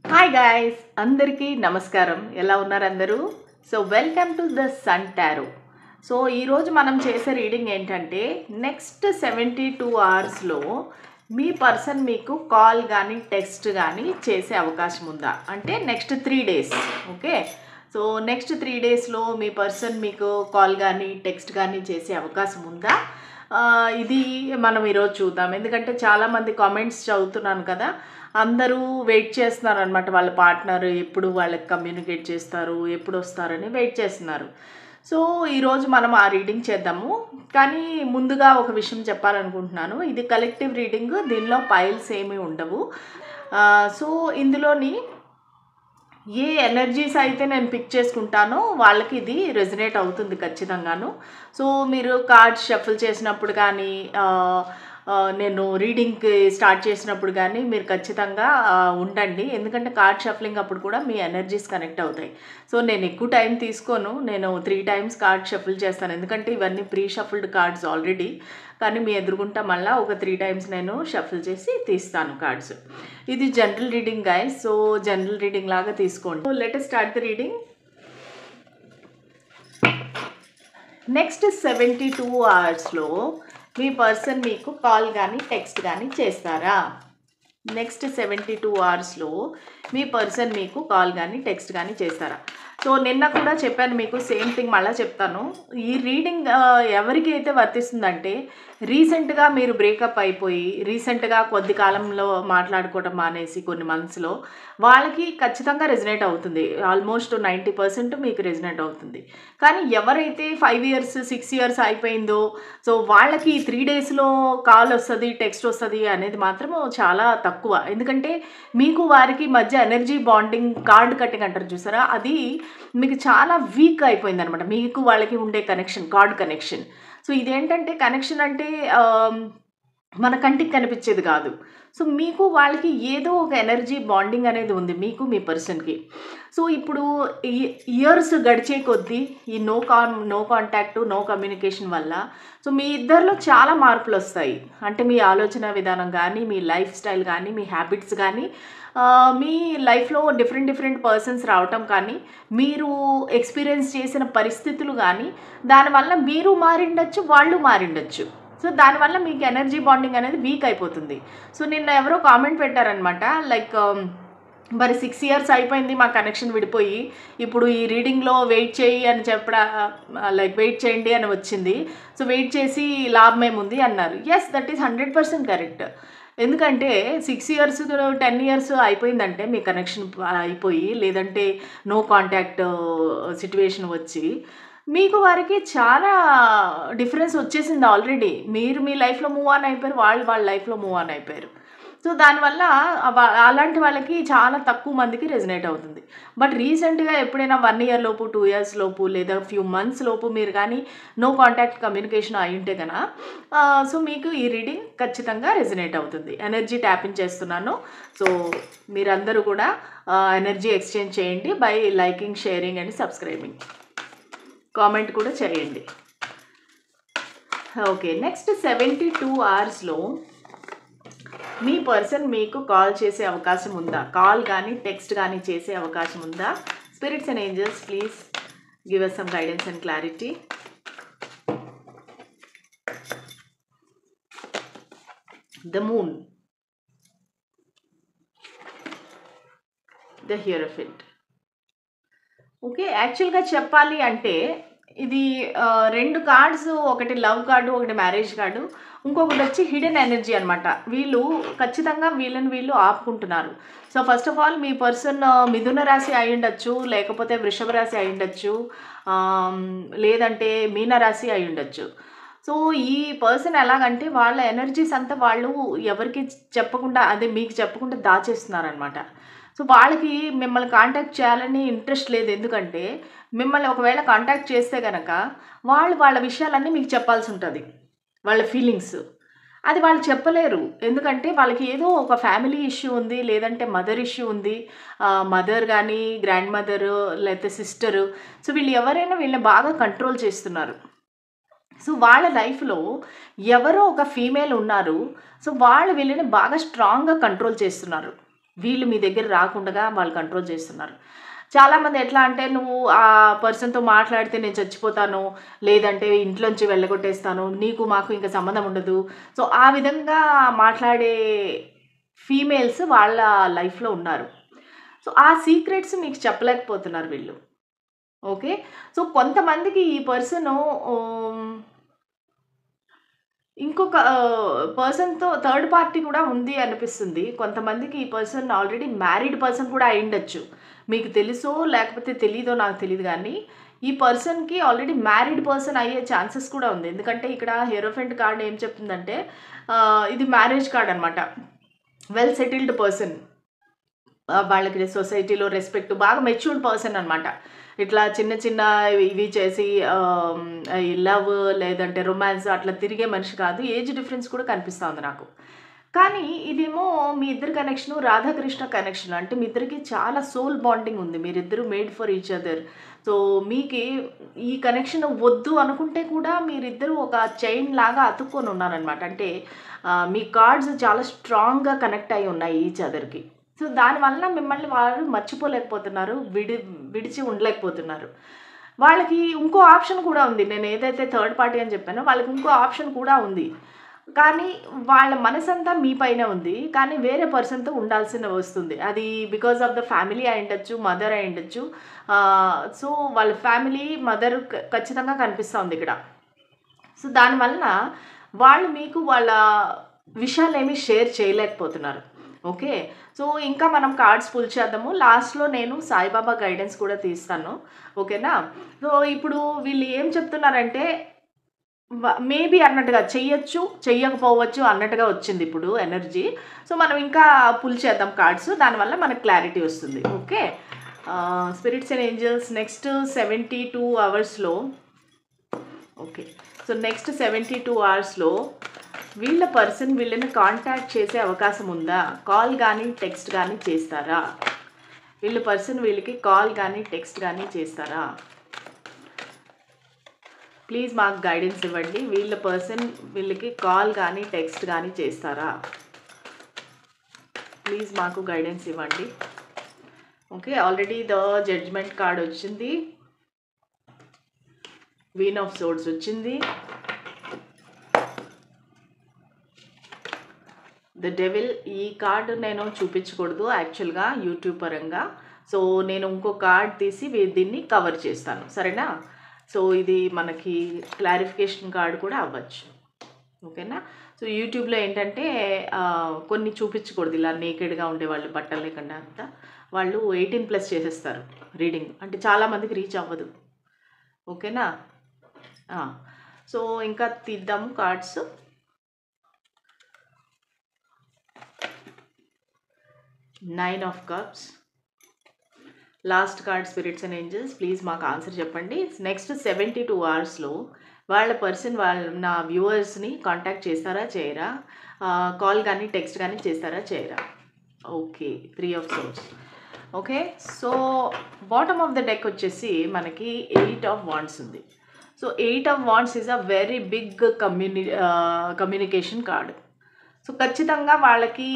Hi guys, అందరికీ నమస్కారం. ఎలా ఉన్నారు అందరూ? So welcome to the sun tarot. So ఈరోజు మనం చేసే రీడింగ్ ఏంటంటే నెక్స్ట్ 72 అవర్స్లో మీ పర్సన్ మీకు కాల్ కానీ టెక్స్ట్ కానీ చేసే అవకాశం ఉందా అంటే next 3 days. Okay, so next 3 డేస్లో మీ పర్సన్ మీకు కాల్ కానీ టెక్స్ట్ కానీ చేసే అవకాశం ఉందా? ఇది మనం ఈరోజు చూద్దాం. ఎందుకంటే చాలామంది కామెంట్స్ చదువుతున్నాను కదా, అందరూ వెయిట్ చేస్తున్నారు అనమాట. వాళ్ళ పార్ట్నర్ ఎప్పుడు వాళ్ళకి కమ్యూనికేట్ చేస్తారు, ఎప్పుడు వస్తారని వెయిట్ చేస్తున్నారు. సో ఈరోజు మనం ఆ రీడింగ్ చేద్దాము. కానీ ముందుగా ఒక విషయం చెప్పాలనుకుంటున్నాను. ఇది కలెక్టివ్ రీడింగ్, దీనిలో పైల్స్ ఏమీ ఉండవు. సో ఇందులోని ఏ ఎనర్జీస్ అయితే నేను పిక్ చేసుకుంటానో వాళ్ళకి ఇది రెజనేట్ అవుతుంది ఖచ్చితంగాను. సో మీరు కార్డ్స్ షఫుల్ చేసినప్పుడు కానీ నేను రీడింగ్కి స్టార్ట్ చేసినప్పుడు కానీ మీరు ఖచ్చితంగా ఉండండి. ఎందుకంటే కార్డ్ షఫలింగ్ అప్పుడు కూడా మీ ఎనర్జీస్ కనెక్ట్ అవుతాయి. సో నేను ఎక్కువ టైం తీసుకోను, నేను 3 టైమ్స్ కార్డ్ షఫుల్ చేస్తాను. ఎందుకంటే ఇవన్నీ ప్రీ షఫుల్డ్ కార్డ్స్ ఆల్రెడీ. కానీ మీ ఎదురుగుంటా మళ్ళీ ఒక 3 టైమ్స్ నేను షఫుల్ చేసి తీస్తాను కార్డ్స్. ఇది general reading guys, so general reading లాగా తీసుకోండి. So let us start the reading. Next 72 అవర్స్లో మీ పర్సన్ మీకు కాల్ కానీ టెక్స్ట్ కానీ చేస్తారా? నెక్స్ట్ 72 అవర్స్లో మీ పర్సన్ మీకు కాల్ కానీ టెక్స్ట్ కానీ చేస్తారా? సో నిన్న కూడా చెప్పాను మీకు, సేమ్ థింగ్ మళ్ళీ చెప్తాను. ఈ రీడింగ్ ఎవరికి అయితే వర్తిస్తుందంటే రీసెంట్గా మీరు బ్రేకప్ అయిపోయి రీసెంట్గా కొద్ది కాలంలో మాట్లాడుకోవడం మానేసి కొన్ని మంత్స్లో వాళ్ళకి ఖచ్చితంగా రెజనేట్ అవుతుంది. ఆల్మోస్ట్ 90% మీకు రెజనేట్ అవుతుంది. కానీ ఎవరైతే 5 ఇయర్స్ 6 ఇయర్స్ అయిపోయిందో సో వాళ్ళకి 3 డేస్లో కాల్ వస్తుంది, టెక్స్ట్ వస్తుంది అనేది మాత్రం చాలా తక్కువ. ఎందుకంటే మీకు వారికి మధ్య ఎనర్జీ బాండింగ్, కార్డ్ కట్టింగ్ అంటారు చూసారా, అది మీకు చాలా వీక్ అయిపోయింది అనమాట. మీకు వాళ్ళకి ఉండే కనెక్షన్, కార్డ్ కనెక్షన్. సో ఇదేంటంటే కనెక్షన్ అంటే మన కంటికి కనిపించేది కాదు. సో మీకు వాళ్ళకి ఏదో ఒక ఎనర్జీ బాండింగ్ అనేది ఉంది, మీకు మీ పర్సన్కి. సో ఇప్పుడు ఇయర్స్ గడిచే కొద్దీ ఈ నో కాంటాక్ట్, నో కమ్యూనికేషన్ వల్ల సో మీ ఇద్దరిలో చాలా మార్పులు వస్తాయి. అంటే మీ ఆలోచన విధానం కానీ, మీ లైఫ్ స్టైల్ కానీ, మీ హ్యాబిట్స్ కానీ, మీ లైఫ్లో డిఫరెంట్ పర్సన్స్ రావటం కానీ, మీరు ఎక్స్పీరియన్స్ చేసిన పరిస్థితులు కానీ, దానివల్ల మీరు మారిండొచ్చు, వాళ్ళు మారిండొచ్చు. సో దానివల్ల మీకు ఎనర్జీ బాండింగ్ అనేది వీక్ అయిపోతుంది. సో నిన్న ఎవరో కామెంట్ పెట్టారనమాట, లైక్ మరి 6 ఇయర్స్ అయిపోయింది మా కనెక్షన్ విడిపోయి, ఇప్పుడు ఈ రీడింగ్లో వెయిట్ చేయి అని లైక్ వెయిట్ చేయండి అని వచ్చింది. సో వెయిట్ చేసి లాభం ఏముంది అన్నారు. Yes, that is 100% correct. ఎందుకంటే 6 ఇయర్స్ 10 ఇయర్స్ అయిపోయిందంటే మీ కనెక్షన్ అయిపోయి, లేదంటే నో కాంటాక్ట్ సిట్యువేషన్ వచ్చి మీకు వారికి చాలా డిఫరెన్స్ వచ్చేసింది ఆల్రెడీ. మీరు మీ లైఫ్లో మూవ్ ఆన్ అయిపోయారు, వాళ్ళు వాళ్ళ లైఫ్లో మూవ్ ఆన్ అయిపోయారు. సో దానివల్ల అలాంటి వాళ్ళకి చాలా తక్కువ మందికి రెజనేట్ అవుతుంది. బట్ రీసెంట్గా ఎప్పుడైనా 1 ఇయర్ లోపు, 2 ఇయర్స్ లోపు, లేదా ఫ్యూ మంత్స్ లోపు మీరు కానీ నో కాంటాక్ట్ కమ్యూనికేషన్ అయి ఉంటే కనుక సో మీకు ఈ రీడింగ్ ఖచ్చితంగా రెజనేట్ అవుతుంది. ఎనర్జీ ట్యాపింగ్ చేస్తున్నాను. సో మీరందరూ కూడా ఎనర్జీ ఎక్స్చేంజ్ చేయండి by liking, sharing and subscribing. Comment కూడా చేయండి. ఓకే, నెక్స్ట్ 72 అవర్స్లో మీ పర్సన్ మీకు కాల్ చేసే అవకాశం ఉందా? కాల్ కానీ టెక్స్ట్ కానీ చేసే అవకాశం ఉందా? Spirits and angels, please give us some guidance and clarity. The moon, the hierophant. Okay, యాక్చువల్గా చెప్పాలి అంటే ఇది 2 కార్డ్స్, ఒకటి లవ్ కార్డు, ఒకటి మ్యారేజ్ కార్డు, ఇంకొకటి వచ్చి హిడెన్ ఎనర్జీ అనమాట. వీళ్ళు ఖచ్చితంగా వీళ్ళు ఆపుకుంటున్నారు. సో ఫస్ట్ ఆఫ్ ఆల్ మీ పర్సన్ మిథున రాశి అయి ఉండొచ్చు, లేకపోతే వృషభ రాశి అయి ఉండొచ్చు, లేదంటే మీన రాశి అయి ఉండొచ్చు. సో ఈ పర్సన్ ఎలాగంటే వాళ్ళ ఎనర్జీస్ అంతా వాళ్ళు ఎవరికి చెప్పకుండా, అదే మీకు చెప్పకుండా దాచేస్తున్నారనమాట. సో వాళ్ళకి మిమ్మల్ని కాంటాక్ట్ చేయాలని ఇంట్రెస్ట్ లేదు. ఎందుకంటే మిమ్మల్ని ఒకవేళ కాంటాక్ట్ చేస్తే కనుక వాళ్ళ విషయాలన్నీ మీకు చెప్పాల్సి ఉంటుంది, వాళ్ళ ఫీలింగ్స్. అది వాళ్ళు చెప్పలేరు. ఎందుకంటే వాళ్ళకి ఏదో ఒక ఫ్యామిలీ ఇష్యూ ఉంది, లేదంటే మదర్ ఇష్యూ ఉంది. మదర్ కానీ, గ్రాండ్ మదర్, లేకపోతే సిస్టరు. సో వీళ్ళు ఎవరైనా వీళ్ళని బాగా కంట్రోల్ చేస్తున్నారు. సో వాళ్ళ లైఫ్లో ఎవరో ఒక ఫీమేల్ ఉన్నారు. సో వాళ్ళు వీళ్ళని బాగా స్ట్రాంగ్గా కంట్రోల్ చేస్తున్నారు. వీళ్ళు మీ దగ్గర రాకుండా వాళ్ళు కంట్రోల్ చేస్తున్నారు. చాలామంది ఎట్లా అంటే, నువ్వు ఆ పర్సన్‌తో మాట్లాడితే నేను చచ్చిపోతాను, లేదంటే ఇంట్లోంచి వెళ్ళగొట్టేస్తాను, నీకు మాకు ఇంక సంబంధం ఉండదు. సో, ఆ విధంగా మాట్లాడే ఫీమేల్స్ వాళ్ళ లైఫ్‌లో ఉన్నారు. సో, ఆ సీక్రెట్స్ మీకు చెప్పలేకపోతున్నారు వీళ్ళు. ఓకే. సో, కొంతమందికి ఈ పర్సను హ్మ్, ఇంకొక పర్సన్‌తో థర్డ్ పార్టీ కూడా ఉంది అనిపిస్తుంది. కొంతమందికి ఈ పర్సన్ ఆల్రెడీ మ్యారీడ్ పర్సన్ కూడా అయ్యుండొచ్చు. మీకు తెలుసో లేకపోతే తెలీదో నాకు తెలీదు గానీ, ఈ పర్సన్‌కి ఆల్రెడీ మ్యారీడ్ పర్సన్ అయ్యే ఛాన్సెస్ కూడా ఉంది. ఎందుకంటే ఇక్కడ హీరోఫెంట్ కార్డ్ ఏం చెప్తుందంటే, ఇది మ్యారేజ్ కార్డ్ అనమాట. Well settled person. వాళ్ళకి సొసైటీలో రెస్పెక్ట్ బాగా మెచ్యూర్డ్ పర్సన్ అనమాట. ఇట్లా చిన్న చిన్న ఇవి చేసి ఈ లవ్ లేదంటే రొమాన్స్ అట్లా తిరిగే మనిషి కాదు. ఏజ్ డిఫరెన్స్ కూడా కనిపిస్తా ఉంది నాకు. కానీ ఇదేమో మీ ఇద్దరి కనెక్షను రాధాకృష్ణ కనెక్షన్. అంటే మీ ఇద్దరికి చాలా సోల్ బాండింగ్ ఉంది. మీరిద్దరూ made for each other. So, మీకి ఈ కనెక్షన్ వద్దు అనుకుంటే కూడా మీరిద్దరూ ఒక చైన్ లాగా అతుక్కొని ఉన్నారనమాట. అంటే మీ కార్డ్స్ చాలా స్ట్రాంగ్‌గా కనెక్ట్ అయ్యి ఉన్నాయి ఈచ్ అదర్‌కి. సో, దానివలన మిమ్మల్ని వాళ్ళు మర్చిపోలేకపోతున్నారు. విడిచి ఉండలేకపోతున్నారు. వాళ్ళకి ఇంకో ఆప్షన్ కూడా ఉంది. నేను ఏదైతే థర్డ్ పార్టీ అని చెప్పానో వాళ్ళకి ఇంకో ఆప్షన్ కూడా ఉంది. కానీ వాళ్ళ మనసంతా మీ పైనే ఉంది. కానీ వేరే పర్సన్‌తో ఉండాల్సిన వస్తుంది. అది బికాజ్ ఆఫ్ ద ఫ్యామిలీ అయ్యుండొచ్చు, మదర్ అయ్యుండొచ్చు. సో, వాళ్ళ ఫ్యామిలీ, మదర్ ఖచ్చితంగా కనిపిస్తా ఉంది ఇక్కడ. సో, దానివలన వాళ్ళు మీకు వాళ్ళ విషయాలేమి షేర్ చేయలేకపోతున్నారు. ఓకే. సో, ఇంకా మనం కార్డ్స్ పుల్ చేద్దాము. లాస్ట్‌లో నేను సాయిబాబా గైడెన్స్ కూడా తీస్తాను. ఓకేనా? సో, ఇప్పుడు వీళ్ళు ఏం చెప్తున్నారంటే మేబీ అన్నట్టుగా చెయ్యొచ్చు, చెయ్యకపోవచ్చు అన్నట్టుగా వచ్చింది ఇప్పుడు ఎనర్జీ. సో, మనం ఇంకా పుల్ చేద్దాం కార్డ్స్. దానివల్ల మనకు క్లారిటీ వస్తుంది. Okay. Spirits and angels next 72 అవర్స్‌లో ఓకే. సో, నెక్స్ట్ 72 అవర్స్‌లో వీళ్ళ పర్సన్ వీళ్ళని కాంటాక్ట్ చేసే అవకాశం ఉందా? కాల్ గానీ, టెక్స్ట్ గానీ చేస్తారా? వీళ్ళ పర్సన్ వీళ్ళకి కాల్ గానీ, టెక్స్ట్ గానీ చేస్తారా? ప్లీజ్ మాకు గైడెన్స్ ఇవ్వండి. వీళ్ళ పర్సన్ వీళ్ళకి కాల్ గానీ, టెక్స్ట్ గానీ చేస్తారా? ప్లీజ్ మాకు గైడెన్స్ ఇవ్వండి. Okay. Already the judgement card వచ్చింది. క్వీన్ ఆఫ్ సోర్డ్స్ వచ్చింది. The devil. ఈ కార్డ్ నేను చూపించకూడదు యాక్చువల్గా యూట్యూబ్ పరంగా. సో, నేను ఇంకో కార్డ్ తీసి దీన్ని కవర్ చేస్తాను. సరేనా? సో, ఇది మనకి క్లారిఫికేషన్ కార్డ్ కూడా అవ్వచ్చు. ఓకేనా? సో, యూట్యూబ్లో ఏంటంటే కొన్ని చూపించకూడదు. ఇలా నేకెడ్గా ఉండేవాళ్ళు బట్టలు లేకుండా అంతా వాళ్ళు 18+ చేసేస్తారు రీడింగ్. అంటే చాలామందికి రీచ్ అవ్వదు. ఓకేనా? సో, ఇంకా తీద్దాము cards. Nine of cups. Last card spirits and angels. Please మాకు ఆన్సర్ చెప్పండి. నెక్స్ట్ 72 అవర్స్‌లో వాళ్ళ పర్సన్ నా వ్యూవర్స్ని కాంటాక్ట్ చేస్తారా, చేయరా? కాల్ కానీ, టెక్స్ట్ కానీ చేస్తారా, చేయరా? Okay. 3 of swords. Okay. So, bottom of the deck వచ్చేసి మనకి 8 ఆఫ్ వాండ్స్ ఉంది. So, 8 of wands is a very big communication card. So, ఖచ్చితంగా వాళ్ళకి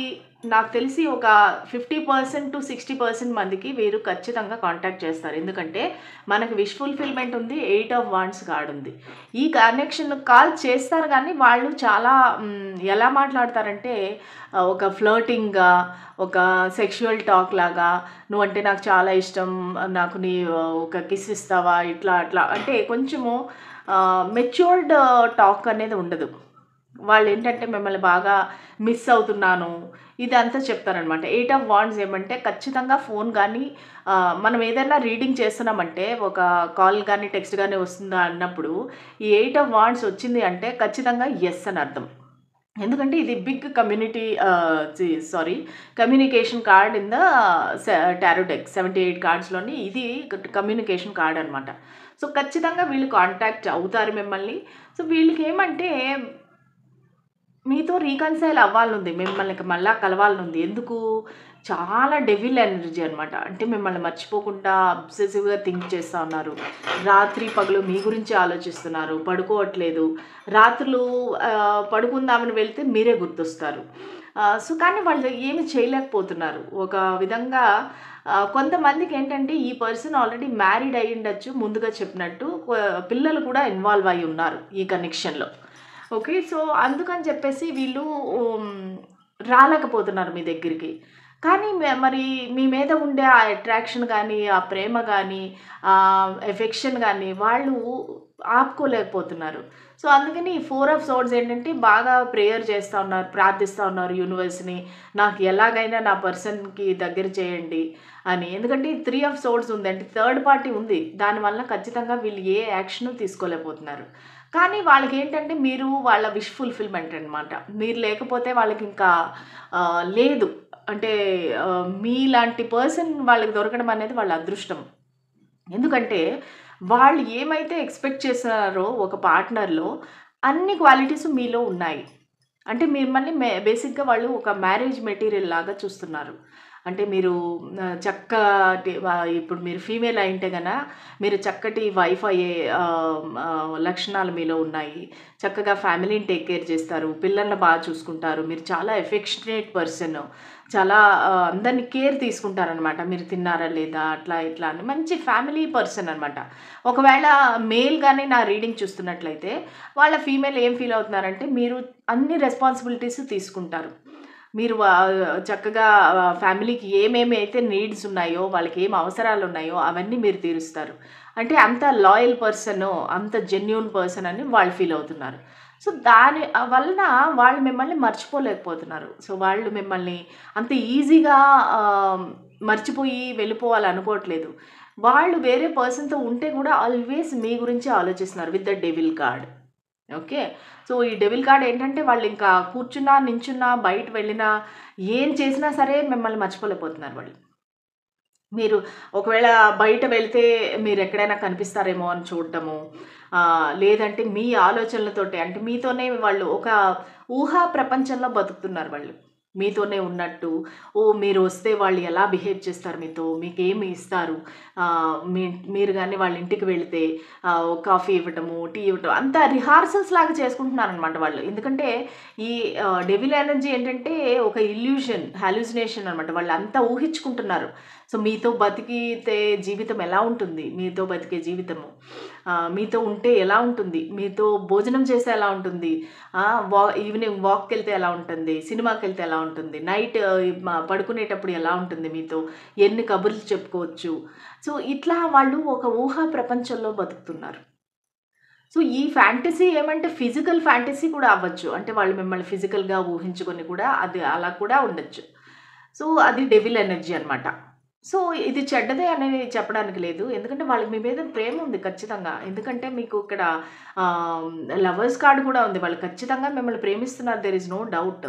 నాకు తెలిసి ఒక 50% to 60% మందికి వీరు ఖచ్చితంగా కాంటాక్ట్ చేస్తారు. ఎందుకంటే మనకి విష్ ఫుల్ఫిల్మెంట్ ఉంది. 8 ఆఫ్ వాండ్స్ కార్డ్ ఉంది. ఈ కనెక్షన్ కాల్ చేస్తారు కానీ వాళ్ళు చాలా ఎలా మాట్లాడతారంటే ఒక ఫ్లర్టింగ్గా, ఒక సెక్షువల్ టాక్ లాగా, నువ్వంటే నాకు చాలా ఇష్టం, నాకు నీ ఒక కిస్ ఇస్తావా, ఇట్లా అట్లా అంటే కొంచెము మెచ్యూర్డ్ టాక్ అనేది ఉండదు. వాళ్ళు ఏంటంటే మిమ్మల్ని బాగా మిస్ అవుతున్నాను ఇదంతా చెప్తారనమాట. 8 ఆఫ్ వాండ్స్ ఏమంటే ఖచ్చితంగా ఫోన్ కానీ మనం ఏదైనా రీడింగ్ చేస్తున్నామంటే ఒక కాల్ కానీ, టెక్స్ట్ కానీ వస్తుందా అన్నప్పుడు ఈ 8 ఆఫ్ వాండ్స్ వచ్చింది అంటే ఖచ్చితంగా ఎస్ అని అర్థం. ఎందుకంటే ఇది big communication card in the tarot deck. 78 కార్డ్స్‌లోని ఇది కమ్యూనికేషన్ కార్డ్ అనమాట. సో, ఖచ్చితంగా వీళ్ళు కాంటాక్ట్ అవుతారు మిమ్మల్ని. సో, వీళ్ళకి ఏమంటే మీతో రీకన్సైల్ అవ్వాలనుంది. మిమ్మల్ని మళ్ళా కలవాలనుంది. ఎందుకు? చాలా డెవిల్ ఎనర్జీ అనమాట. అంటే మిమ్మల్ని మర్చిపోకుండా అబ్సెసివ్‌గా థింక్ చేస్తూ ఉన్నారు. రాత్రి పగలు మీ గురించి ఆలోచిస్తున్నారు. పడుకోవట్లేదు. రాత్రులు పడుకుందామని వెళ్తే మీరే గుర్తొస్తారు. సో కానీ వాళ్ళు ఏమి చేయలేకపోతున్నారు. ఒక విధంగా కొంతమందికి ఏంటంటే ఈ పర్సన్ ఆల్రెడీ మ్యారీడ్ అయ్యి ఉండొచ్చు, ముందుగా చెప్పినట్టు పిల్లలు కూడా ఇన్వాల్వ్ అయి ఉన్నారు ఈ కనెక్షన్‌లో. ఓకే. సో, అందుకని చెప్పేసి వీళ్ళు హ్మ్, రాలేకపోతున్నారు మీ దగ్గరికి. కానీ మరి మీ మీద ఉండే ఆ అట్రాక్షన్ గానీ, ఆ ప్రేమ గానీ, ఎఫెక్షన్ గానీ వాళ్ళు ఆపుకోలేకపోతున్నారు. సో, అందుకని ఈ 4 ఆఫ్ సోర్డ్స్ ఏంటంటే బాగా ప్రేయర్ చేస్తా ఉన్నారు, ప్రార్థిస్తా ఉన్నారు యూనివర్స్‌ని. నాకు ఎలాగైనా నా పర్సన్‌కి దగ్గర చేయండి అని. ఎందుకంటే 3 ఆఫ్ సోర్డ్స్ ఉంది. అంటే థర్డ్ పార్టీ ఉంది. దానివల్ల ఖచ్చితంగా వీళ్ళు ఏ యాక్షను తీసుకోలేకపోతున్నారు. కానీ వాళ్ళకేంటంటే మీరు వాళ్ళ విష్ ఫుల్‌ఫిల్‌మెంట్ అనమాట. మీరు లేకపోతే వాళ్ళకింకా లేదు. అంటే మీలాంటి పర్సన్ వాళ్ళకి దొరకడం అనేది వాళ్ళ అదృష్టం. ఎందుకంటే వాళ్ళు ఏమైతే ఎక్స్‌పెక్ట్ చేసారో ఒక పార్ట్నర్‌లో అన్ని క్వాలిటీస్ మీలో ఉన్నాయి. అంటే మిమ్మల్ని బేసిక్‌గా వాళ్ళు ఒక మ్యారేజ్ మెటీరియల్ లాగా చూస్తున్నారు. అంటే మీరు చక్కటి ఇప్పుడు మీరు ఫీమేల్ అయింటే మీరు చక్కటి వైఫ్ అయ్యే లక్షణాలు మీలో ఉన్నాయి. చక్కగా ఫ్యామిలీని టేక్ కేర్ చేస్తారు. పిల్లల్ని బాగా చూసుకుంటారు. మీరు చాలా ఎఫెక్షనేట్ పర్సన్. చాలా అందరిని కేర్ తీసుకుంటారనమాట. మీరు తిన్నారా లేదా? అట్లా ఇట్లా అని మంచి ఫ్యామిలీ పర్సన్ అనమాట. ఒకవేళ మేల్ గాని నా రీడింగ్ చూస్తున్నట్లయితే వాళ్ళ ఫీమేల్ ఏం ఫీల్ అవుతున్నారంటే మీరు అన్ని రెస్పాన్సిబిలిటీస్ తీసుకుంటారు. మీరు చక్కగా ఫ్యామిలీకి ఏమేమి అయితే నీడ్స్ ఉన్నాయో, వాళ్ళకి ఏం అవసరాలు ఉన్నాయో అవన్నీ మీరు తీరుస్తారు. అంటే అంత లాయల్ పర్సన్, అంత జెన్యూన్ పర్సన్ అని వాళ్ళు ఫీల్ అవుతున్నారు. సో, దాని వలన వాళ్ళు మిమ్మల్ని మర్చిపోలేకపోతున్నారు. సో, వాళ్ళు మిమ్మల్ని అంత ఈజీగా మర్చిపోయి వెళ్ళిపోవాలనుకోవట్లేదు. వాళ్ళు వేరే పర్సన్‌తో ఉంటే కూడా ఆల్వేస్ మీ గురించే ఆలోచిస్తున్నారు with the devil card. Okay. So, ఈ డెవిల్ కార్డ్ ఏంటంటే వాళ్ళింకా కూర్చున్నా, నించున్నా, బయట వెళ్ళినా, ఏం చేసినా సరే మిమ్మల్ని మర్చిపోలేకపోతున్నారు వాళ్ళు. మీరు ఒకవేళ బయట వెళ్తే మీరెక్కడైనా కనిపిస్తారేమో అని చూడటము, లేదంటే మీ ఆలోచనలతోటే అంటే మీతోనే వాళ్ళు ఒక ఊహా ప్రపంచంలో బతుకుతున్నారు వాళ్ళు. మీతోనే ఉన్నట్టు, మీరు వస్తే వాళ్ళు ఎలా బిహేవ్ చేస్తారు మీతో, మీకేమి ఇస్తారు, మీరు గాని వాళ్ళ ఇంటికి వెళితే కాఫీ ఇవ్వటము, టీ ఇవ్వటం అంతా రిహార్సల్స్ లాగా చేసుకుంటున్నారనమాట వాళ్ళు. ఎందుకంటే ఈ డెవిల్ ఎనర్జీ ఏంటంటే ఒక ఇల్యూషన్, హాలుసినేషన్ అనమాట. వాళ్ళంతా ఊహించుకుంటున్నారు. సో, మీతో బతికితే జీవితం ఎలా ఉంటుంది? మీతో బతికే జీవితము. మీతో ఉంటే ఎలా ఉంటుంది? మీతో భోజనం చేస్తే ఎలా ఉంటుంది? ఈవినింగ్ వాక్‌కెళ్తే ఎలా ఉంటుంది? సినిమాకెళ్తే ఎలా ఉంటుంది? నైట్ పడుకునేటప్పుడు ఎలా ఉంటుంది మీతో? ఎన్ని కబుర్లు చెప్పుకోవచ్చు? సో, ఇట్లా వాళ్ళు ఒక ఊహా ప్రపంచంలో బతుకుతున్నారు. సో, ఈ ఫ్యాంటసీ ఏమంటే ఫిజికల్ ఫ్యాంటసీ కూడా అవ్వచ్చు. అంటే వాళ్ళు మిమ్మల్ని ఫిజికల్‌గా ఊహించుకొని కూడా అది అలా కూడా ఉండొచ్చు. సో, అది డెవిల్ ఎనర్జీ అనమాట. సో, ఇది చెడ్డదే అని చెప్పడానికి లేదు. ఎందుకంటే వాళ్ళకి మీ మీద ప్రేమ ఉంది ఖచ్చితంగా. ఎందుకంటే మీకు ఇక్కడ ఆహ్, లవర్స్ కార్డ్ కూడా ఉంది. వాళ్ళు ఖచ్చితంగా మిమ్మల్ని ప్రేమిస్తున్నారు. There is no doubt.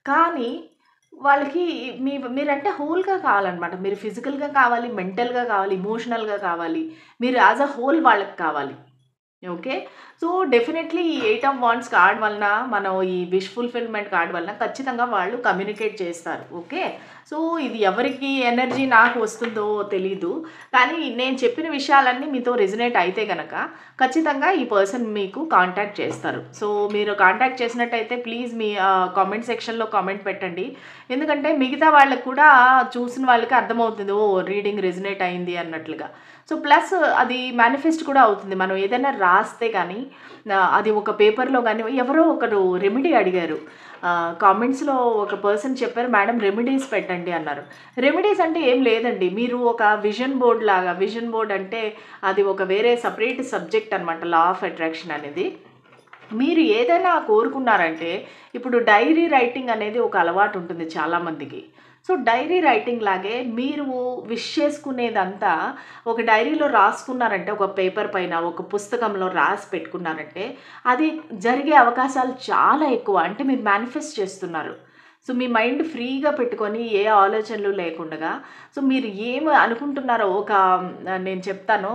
కానీ వాళ్ళకి మీరంటే హోల్‌గా కావాలనమాట. మీరు ఫిజికల్‌గా కావాలి, మెంటల్‌గా కావాలి, ఎమోషనల్‌గా కావాలి. మీరు యాస్ ఎ హోల్ వాళ్ళకి కావాలి. ఓకే. సో, డెఫినెట్‌లీ ఈ 8 ఆఫ్ వాండ్స్ కార్డ్ వలన మనం ఈ విష్ ఫుల్‌ఫిల్‌మెంట్ కార్డ్ వలన ఖచ్చితంగా వాళ్ళు కమ్యూనికేట్ చేస్తారు. ఓకే. సో, ఇది ఎవరికి ఎనర్జీ నాకు వస్తుందో తెలీదు. కానీ నేను చెప్పిన విషయాలన్నీ మీతో రెజొనేట్ అయితే గనక ఖచ్చితంగా ఈ పర్సన్ మీకు కాంటాక్ట్ చేస్తారు. సో, మీరు కాంటాక్ట్ చేసినట్టయితే ప్లీజ్ మీ కామెంట్ సెక్షన్‌లో కామెంట్ పెట్టండి. ఎందుకంటే మిగతా వాళ్ళకి కూడా చూసిన వాళ్ళకి అర్థమవుతుంది. రీడింగ్ రెజొనేట్ అయింది అన్నట్లుగా. సో, ప్లస్ అది మేనిఫెస్ట్ కూడా అవుతుంది. మనం ఏదైనా రాస్తే గానీ అది ఒక పేపర్‌లో గానీ ఎవరో ఒకరు రెమెడీ అడిగారు. కామెంట్స్‌లో ఒక పర్సన్ చెప్పారు, "మేడం రెమెడీస్ పెట్టండి" అన్నారు. రెమెడీస్ అంటే ఏం లేదండి. మీరు ఒక విజన్ బోర్డ్ లాగా, విజన్ బోర్డ్ అంటే అది ఒక వేరే సెపరేట్ సబ్జెక్ట్ అనమాట. లా ఆఫ్ అట్రాక్షన్ అనేది. మీరు ఏదైనా కోరుకున్నారంటే ఇప్పుడు డైరీ రైటింగ్ అనేది ఒక అలవాటు ఉంటుంది చాలామందికి. సో, డైరీ రైటింగ్ లాగే మీరు విష్ చేసుకునేదంతా ఒక డైరీలో రాసుకున్నారంటే, ఒక పేపర్ పైన, ఒక పుస్తకంలో రాసి పెట్టుకున్నారంటే, అది జరిగే అవకాశాలు చాలా ఎక్కువ. అంటే మీరు మేనిఫెస్ట్ చేస్తున్నారు. సో, మీ మైండ్ ఫ్రీగా పెట్టుకొని ఏ ఆలోచనలు లేకుండగా, సో, మీరు ఏమి అనుకుంటున్నారో నేను చెప్తాను.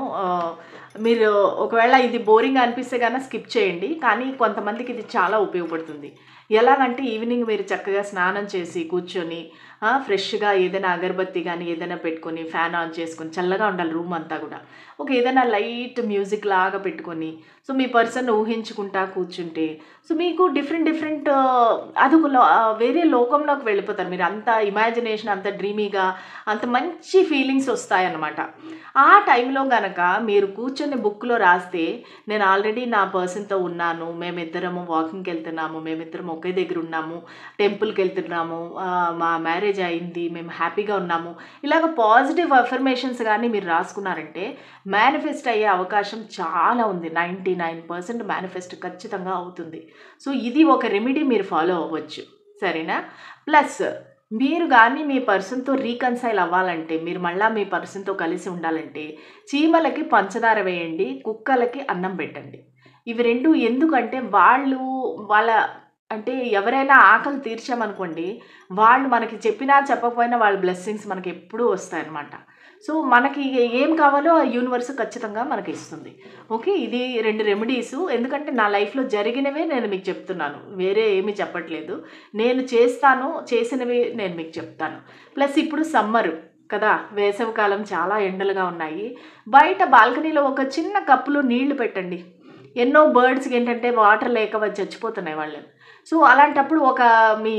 మీరు ఒకవేళ ఇది బోరింగ్ అనిపిస్తే స్కిప్ చేయండి. కానీ కొంతమందికి ఇది చాలా ఉపయోగపడుతుంది. ఎలాగంటే ఈవినింగ్ మీరు చక్కగా స్నానం చేసి కూర్చొని ఫ్రెష్గా ఏదైనా అగరబత్తి కానీ ఏదైనా పెట్టుకొని ఫ్యాన్ ఆన్ చేసుకొని చల్లగా ఉండాలి రూమ్ అంతా కూడా. ఒక ఏదైనా లైట్ మ్యూజిక్ లాగా పెట్టుకొని సో మీ పర్సన్ ఊహించుకుంటా కూర్చుంటే సో మీకు డిఫరెంట్ అది వేరే లోకంలోకి వెళ్ళిపోతారు. మీరు అంత ఇమాజినేషన్ అంత డ్రీమీగా అంత మంచి ఫీలింగ్స్ వస్తాయన్నమాట. ఆ టైంలో కనుక మీరు కూర్చొని బుక్లో రాస్తే నేను ఆల్రెడీ నా పర్సన్తో ఉన్నాను, మేమిద్దరము వాకింగ్కి వెళ్తున్నాము, మేమిద్దరం ఒకే దగ్గర ఉన్నాము, టెంపుల్కి వెళ్తున్నాము, మా మ్యారేజ్ అయింది, మేము హ్యాపీగా ఉన్నాము, ఇలాగ పాజిటివ్ అఫర్మేషన్స్ కానీ మీరు రాసుకున్నారంటే మేనిఫెస్ట్ అయ్యే అవకాశం చాలా ఉంది. 99% మేనిఫెస్ట్ ఖచ్చితంగా అవుతుంది. సో ఇది ఒక రెమెడీ మీరు ఫాలో అవ్వచ్చు, సరేనా? ప్లస్ మీరు కానీ మీ పర్సన్తో రీకన్సైల్ అవ్వాలంటే, మీరు మళ్ళీ మీ పర్సన్తో కలిసి ఉండాలంటే చీమలకి పంచదార వేయండి, కుక్కలకి అన్నం పెట్టండి. ఇవి రెండు ఎందుకంటే వాళ్ళ అంటే ఎవరైనా ఆకలి తీర్చామనుకోండి, వాళ్ళు మనకి చెప్పినా చెప్పకపోయినా వాళ్ళ బ్లెస్సింగ్స్ మనకి ఎప్పుడూ వస్తాయన్నమాట. సో మనకి ఏం కావాలో ఆ యూనివర్స్ ఖచ్చితంగా మనకి ఇస్తుంది. ఓకే, ఇది 2 రెమెడీసు. ఎందుకంటే నా లైఫ్లో జరిగినవే నేను మీకు చెప్తున్నాను, వేరే ఏమీ చెప్పట్లేదు. నేను చేసినవి నేను మీకు చెప్తాను. ప్లస్ ఇప్పుడు సమ్మరు కదా, వేసవికాలం, చాలా ఎండలుగా ఉన్నాయి. బయట బాల్కనీలో ఒక చిన్న కప్పులో నీళ్లు పెట్టండి. ఎన్నో బర్డ్స్కి ఏంటంటే వాటర్ లేక చచ్చిపోతున్నాయి వాళ్ళు. సో అలాంటప్పుడు ఒక మీ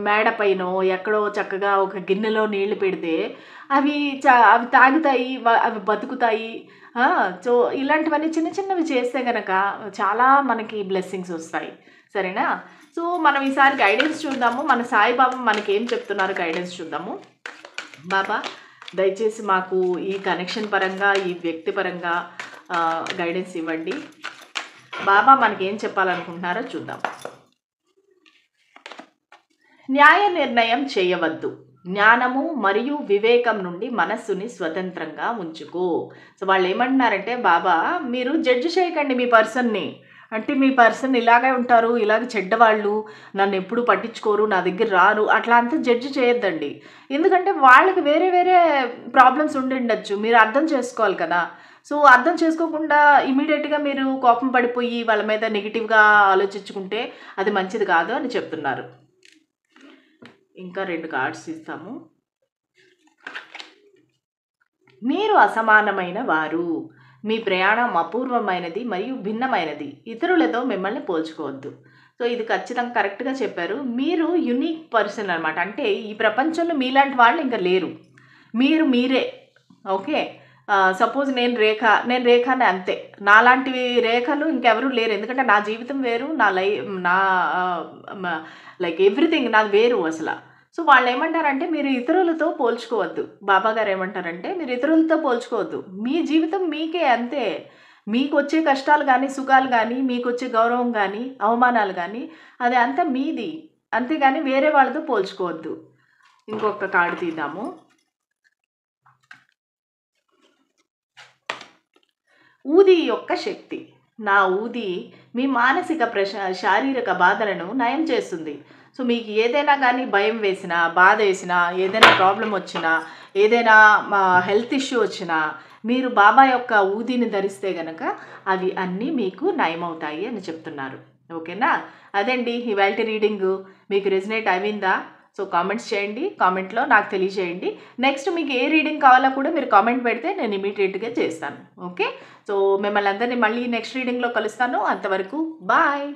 మేడ పైనో ఎక్కడో చక్కగా ఒక గిన్నెలో నీళ్లు పెడితే అవి తాగుతాయి, అవి బతుకుతాయి. సో ఇలాంటివన్నీ చిన్న చిన్నవి చేస్తే కనుక చాలా మనకి బ్లెస్సింగ్స్ వస్తాయి, సరేనా? సో మనం ఈసారి గైడెన్స్ చూద్దాము. మన సాయిబాబా మనకి ఏం చెప్తున్నారు గైడెన్స్ చూద్దాము. బాబా దయచేసి మాకు ఈ కనెక్షన్ పరంగా, ఈ వ్యక్తి పరంగా గైడెన్స్ ఇవ్వండి. బాబా మనకి ఏం చెప్పాలనుకుంటున్నారో చూద్దాం. న్యాయ నిర్ణయం చేయవద్దు, జ్ఞానము మరియు వివేకం నుండి మనస్సుని స్వతంత్రంగా ఉంచుకో. సో వాళ్ళు ఏమంటున్నారంటే, బాబా మీరు జడ్జి చేయకండి మీ పర్సన్ని. అంటే మీ పర్సన్ ఇలాగే ఉంటారు, ఇలాగ చెడ్డవాళ్ళు, నన్ను ఎప్పుడు పట్టించుకోరు, నా దగ్గర రారు, అట్లా అంతా జడ్జి చేయొద్దండి. ఎందుకంటే వాళ్ళకి వేరే వేరే ప్రాబ్లమ్స్ ఉండిండొచ్చు, మీరు అర్థం చేసుకోవాలి కదా. సో అర్థం చేసుకోకుండా ఇమీడియట్గా మీరు కోపం పడిపోయి వాళ్ళ మీద నెగిటివ్గా ఆలోచించుకుంటే అది మంచిది కాదు అని చెప్తున్నారు. ఇంకా 2 కార్డ్స్ ఇస్తాము. మీరు అసమానమైన వారు, మీ ప్రయాణం అపూర్వమైనది మరియు భిన్నమైనది, ఇతరులతో మిమ్మల్ని పోల్చుకోవద్దు. సో ఇది ఖచ్చితంగా కరెక్ట్గా చెప్పారు. మీరు యునిక్ పర్సన్ అనమాట. అంటే ఈ ప్రపంచంలో మీలాంటి వాళ్ళు ఇంకా లేరు, మీరే. ఓకే, సపోజ్ నేను రేఖని అంతే, నాలాంటివి రేఖలు ఇంకెవరూ లేరు. ఎందుకంటే నా జీవితం వేరు, నా లైక్ ఎవ్రీథింగ్ నాది వేరు అసలు. సో వాళ్ళు ఏమంటారంటే మీరు ఇతరులతో పోల్చుకోవద్దు. బాబా గారు ఏమంటారంటే మీరు ఇతరులతో పోల్చుకోవద్దు, మీ జీవితం మీకే అంతే. మీకు వచ్చే కష్టాలు కానీ సుఖాలు కానీ, మీకు వచ్చే గౌరవం కానీ అవమానాలు కానీ అది అంతా మీది, అంతేగాని వేరే వాళ్ళతో పోల్చుకోవద్దు. ఇంకొక కార్డు తీద్దాము. ఊది యొక్క శక్తి. నా ఊది మీ మానసిక శారీరక బాధలను నయం చేస్తుంది. సో మీకు ఏదైనా కానీ భయం వేసినా, బాధ వేసినా, ఏదైనా ప్రాబ్లం వచ్చినా, ఏదైనా హెల్త్ ఇష్యూ వచ్చినా మీరు బాబా యొక్క ఊదిని ధరిస్తే కనుక అవి అన్నీ మీకు నయమవుతాయి అని చెప్తున్నారు. ఓకేనా? అదండి ఇవాల్టి రీడింగు. మీకు రెజనేట్ అయిందా? సో కామెంట్స్ చేయండి, కామెంట్లో నాకు తెలియజేయండి. నెక్స్ట్ మీకు ఏ రీడింగ్ కావాలో కూడా మీరు కామెంట్ పెడితే నేను ఇమీడియట్గా చేస్తాను. ఓకే, సో మిమ్మల్ని అందరినీ మళ్ళీ నెక్స్ట్ రీడింగ్లో కలుస్తాను. అంతవరకు బాయ్.